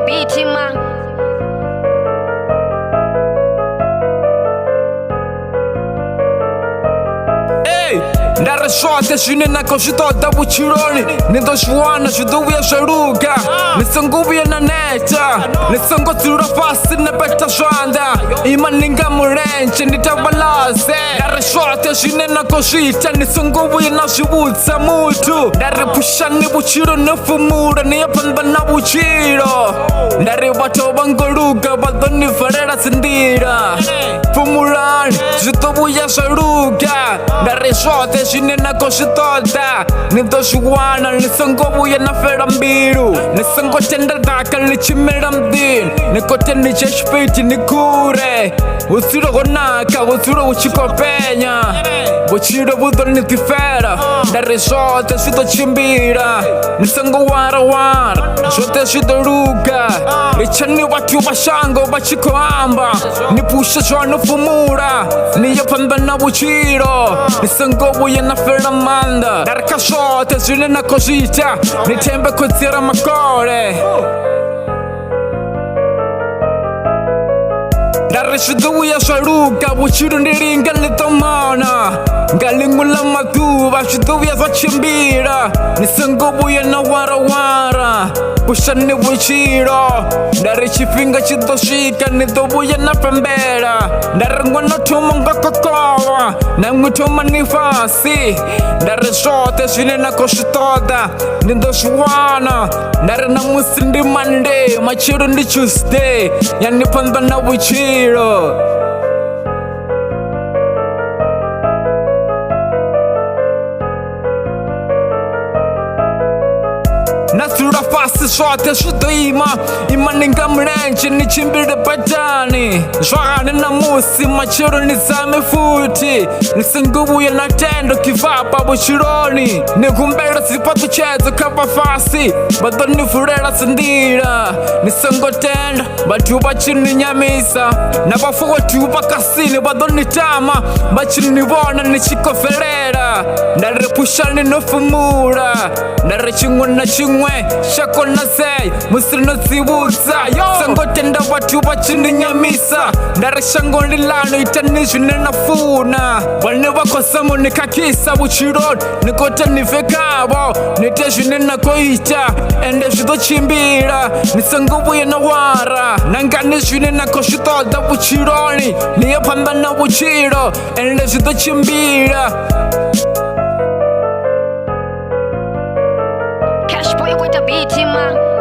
beat, man. Ndara shorte shine na koshitota buchironi Nindo shwana shuduya sharuga Nisangubiya na neta Nisango tura fasi na beta shwanda Imaninga murenche nitabalase Ndara shorte shine na koshita Nisangubiya na shibutsa mutu Ndara pushani buchiro nifumura Niyapanba na buchiro Ndara bato bangoruga Badoni farera sindira Fumurani shuduya sharuga Ndara shorte shine na koshitota Nindo shwana nisangobuya na fera mbiru Nisango tenda daka lichimera mdin Nikote nicheshpiti nikure Usiro gonaka, usiro uchikopenya Buchiro budo nitifera Ndare shote shito chimbira Nisango wara wara Shote shito ruga Ichani watu bashango bachiko amba Nipusha shwano fumura Niyapanda na buchiro Nisango buya na fera manda Darka shote shine na koshita Nitembe kutira makore Ndare shuduya sharuga Buchiro ndiringa nitomana Ngalingula maduba Shuduya za chimbira Nisango buya na wara wara Pushani buchiro Ndare chifinga chidoshika Nidobuya na pembera Ndare ngwana tumunga kokowa Na ngutuma nifasi Ndare shote shine na koshitoda Nindo shwana Ndare na musindi Monday Machiro ndi Tuesday Yanipanda na buchiro Nasura fasi shote shudoima Imaninga mrenche nichimbire badani Shwagane na musi machiro nizame futi Nisangubuya na tendo kivapa buchironi Nikumbera sipatu chezo kapa fasi Bado nifurera sindira Nisango tenda Batu bachini nyamisa Na bafuwa tuba kasini Bado nitama Bachini nibona nichiko ferera Ndare pushani nufumura Ndare chingwe na chingwe Shako na say Musiri no zibuza Sango tenda watu bachini nyamisa Ndare shango nilano itanishu nenafuna Wane wako samu nikakisa buchironi Nikote nifekabo Niteshu nenakoita Ende shudo chimbira Nisango buya na wara Nanganishu nenakoshitoda buchironi Niyapamba na buchiro Ende shudo chimbira Cash boy with the beat, man.